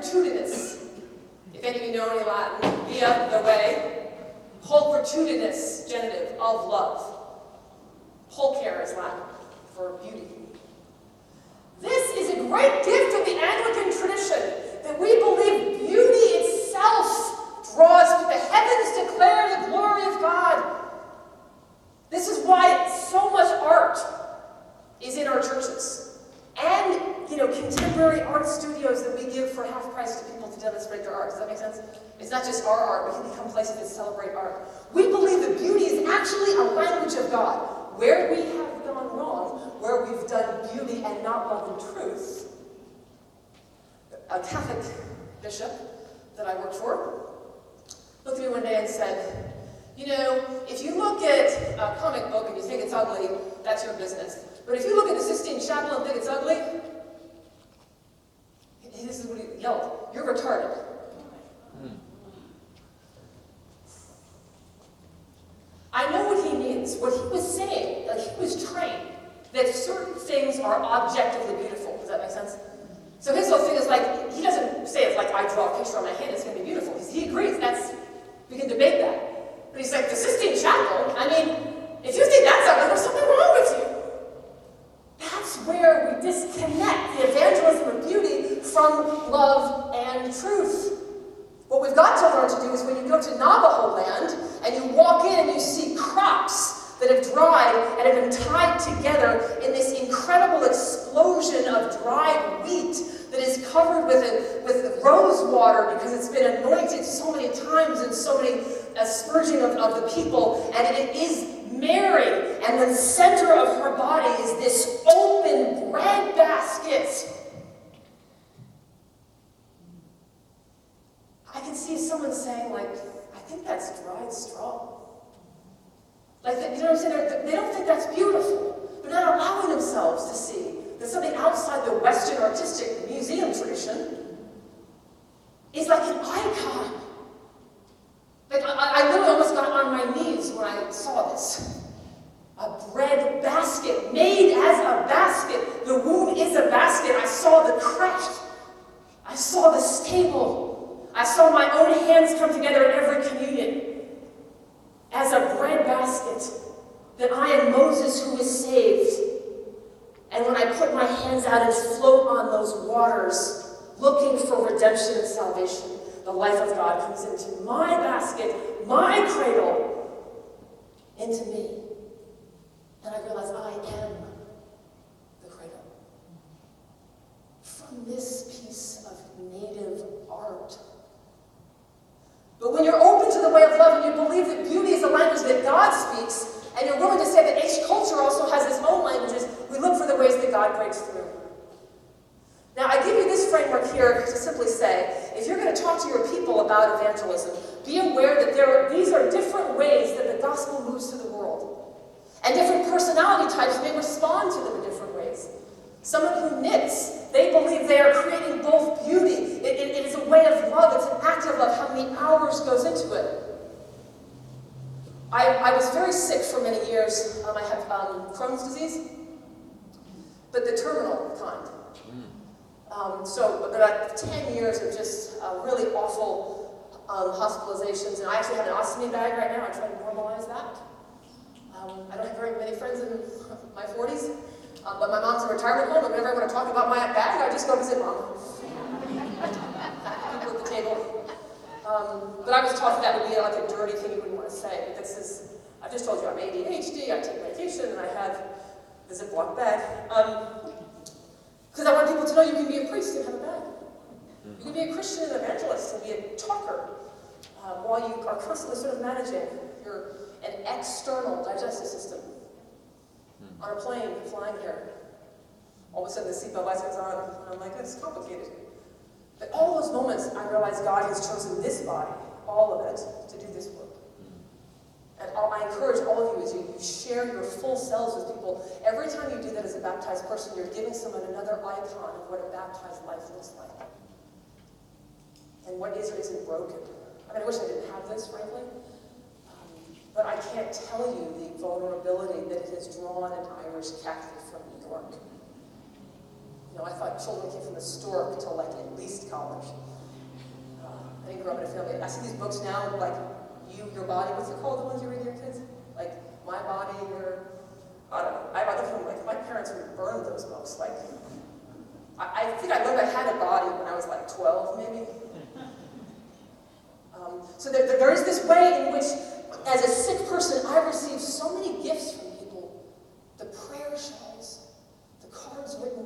virtutidis. If any of you know any Latin, via, the way. Hoc virtutidis, genitive, of love. Pulcher is Latin for beauty. This is a great gift of the Anglican tradition, that we believe beauty itself draws to the heavens, declare the glory of God. This is why so much art is in our churches. And, contemporary art studios that we give for half price to people to demonstrate their art. Does that make sense? It's not just our art. We can become places that celebrate art. We believe that beauty is actually a language of God. Where we have gone wrong, where we've done beauty and not love and truth, a Catholic bishop that I worked for looked at me one day and said, if you look at a comic book and you think it's ugly, that's your business. But if you look at the Sistine Chapel and think it's ugly, this is what he yelled, you're retarded. I know what he means. What he was saying, he was trained that certain things are objectively beautiful. Does that make sense? So his whole thing is he doesn't say it's like I draw a picture on my hand, it's going to be beautiful. He agrees, we can debate that. But he's like, the Sistine Chapel, if you think that's ugly, there's something wrong with you. That's where we disconnect the evangelism of beauty from love and truth. What we've got to learn to do is when you go to Navajo land and you walk in and you see crops that have dried and have been tied together in this incredible explosion of dried wheat that is covered with rose water because it's been anointed so many times and so many asperging of the people, and it is Mary, and the center of her body is this open bread basket. I can see someone saying, I think that's dried straw. You know what I'm saying? They don't think that's beautiful. They're not allowing themselves to see that something outside the Western artistic museum tradition is like an icon. I literally almost got on my knees when I saw this. A bread basket, made as a basket. The womb is a basket. I saw the craft. I saw the stable. I saw my own hands come together in every communion as a bread basket, that I am Moses who is saved. And when I put my hands out and float on those waters, looking for redemption and salvation, the life of God comes into my basket, my cradle, into me. And I realize I am the cradle. From this piece of native art. But when you're open to the way of love and you believe that beauty is a language that God speaks, and you're willing to say that each culture also has its own languages, we look for the ways that God breaks through. Now, I give you this framework here to simply say, if you're going to talk to your people about evangelism, be aware that these are different ways that the gospel moves to the world. And different personality types may respond to them in different ways. Someone who knits, they believe they are creating both beauty. It is a way of love. It's an act of love. How many hours goes into it? I was very sick for many years. I have Crohn's disease, but the terminal kind. So about 10 years of just really awful hospitalizations. And I actually have an ostomy bag right now. I try to normalize that. I don't have very many friends in my 40s. But my mom's in a retirement home, and whenever I want to talk about my bag, I just go visit Mom. People at the table. But I was taught that would be like a dirty thing you wouldn't want to say. But this is, I just told you I'm ADHD, I take medication, and I have the Ziploc bag. Because I want people to know you can be a priest and have a bag. You can be a Christian and evangelist and be a talker while you are constantly sort of managing an external digestive system. On a plane, flying here. All of a sudden the seatbelt lights goes on, and I'm like, it's complicated. But all those moments, I realize God has chosen this body, all of it, to do this work. And I encourage all of you as you share your full selves with people. Every time you do that as a baptized person, you're giving someone another icon of what a baptized life looks like. And what is or isn't broken. I wish I didn't have this, frankly. But I can't tell you the vulnerability that it has drawn an Irish Catholic from New York. I thought children came from the store until at least college. grew up in a family. I see these books now, like You, Your Body. What's it called, the ones you read to your kids? Like My Body, Your... I don't know. I look at them like my parents would burn those books. Like, I think I learned I had a body when I was like 12, maybe. So there is this way in which, as a sick person, I received so many gifts from people. The prayer shawls, the cards written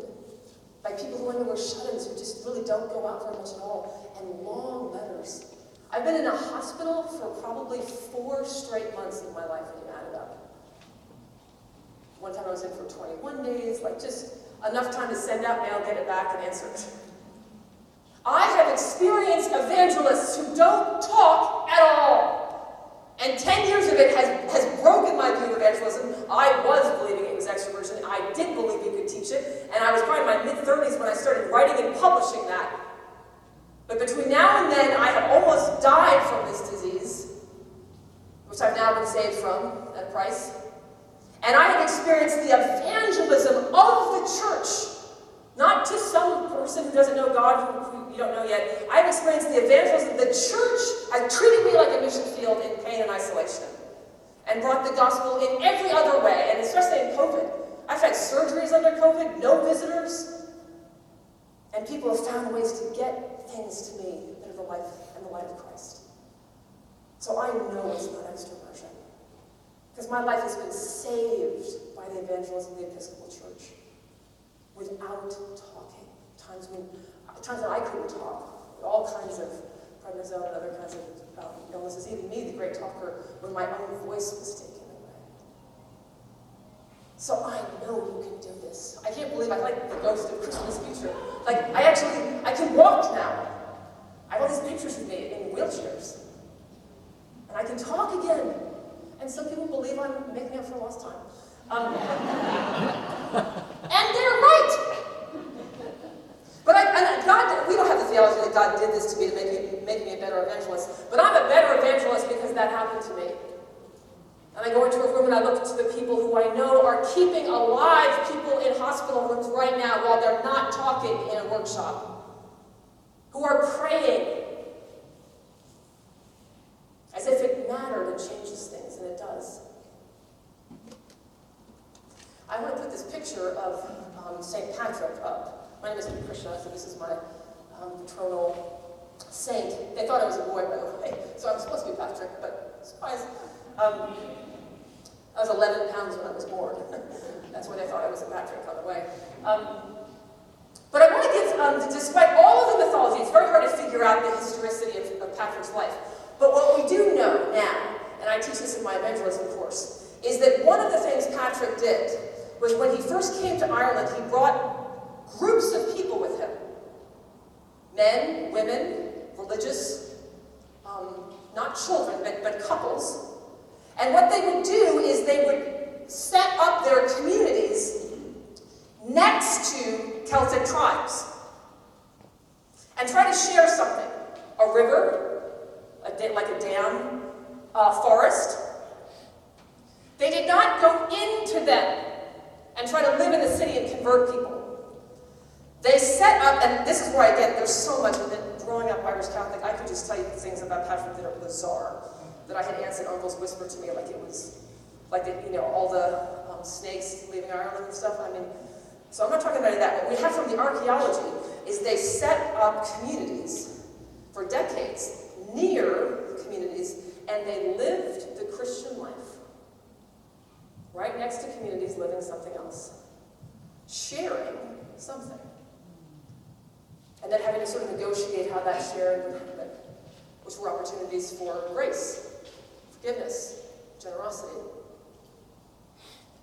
by people who I know were shut-ins who just really don't go out very much at all, and long letters. I've been in a hospital for probably 4 straight months of my life when you add it up. One time I was in for 21 days, like just enough time to send out mail, get it back, and answer it. I have experienced evangelists who don't talk at all. And 10 years of it has broken my view of evangelism. I was believing it was extroversion. I did believe you could teach it. And I was probably in my mid-30s when I started writing and publishing that. But between now and then, I have almost died from this disease, which I've now been saved from at a price. And I have experienced the evangelism of the church. Not just some person who doesn't know God, who you don't know yet. I've experienced the evangelism. The church has treated me like a mission field in pain and isolation, and brought the gospel in every other way, and especially in COVID. I've had surgeries under COVID, no visitors, and people have found ways to get things to me that are the life and the light of Christ. So I know it's not extroversion, because my life has been saved by the evangelism of the Episcopal Church. Without talking. Times when I couldn't talk. All kinds of prednisone and other kinds of illnesses. Even me, the great talker, when my own voice was taken away. So I know you can do this. I can't believe I like the ghost of Christmas future. Like, I can walk now. I have all these pictures of me in wheelchairs. And I can talk again. And some people believe I'm making up for lost time. And they're right. But God, we don't have the theology that God did this to me to make me a better evangelist. But I'm a better evangelist because that happened to me. And I go into a room and I look to the people who I know are keeping alive people in hospital rooms right now while they're not talking in a workshop. Who are praying. As if it mattered and changes things, and it does. I want to put this picture of St. Patrick up. My name is Patricia, so this is my patronal saint. They thought I was a boy, by the way, so I'm supposed to be Patrick, but surprise. I was 11 pounds when I was born. That's why they thought I was a Patrick, by the way. But I want to give, despite all of the mythology, it's very hard to figure out the historicity of Patrick's life. But what we do know now, and I teach this in my evangelism course, is that one of the things Patrick did was when he first came to Ireland, he brought groups of people with him. Men, women, religious, not children, but couples. And what they would do is they would set up their communities next to Celtic tribes and try to share something. A river, like a dam, forest. They did not go into them and try to live in the city and convert people. They set up, and this is where I get, there's so much of it. Growing up Irish Catholic, I could just tell you things about Patrick that are bizarre, that I had aunts and uncles whisper to me like it was, like all the snakes leaving Ireland and stuff. I mean, so I'm not talking about any of that. What we have from the archaeology is they set up communities for decades near the communities, and they lived the Christian life. Right next to communities living something else. Sharing something. And then having to sort of negotiate how that sharing would happen, which were opportunities for grace, forgiveness, generosity.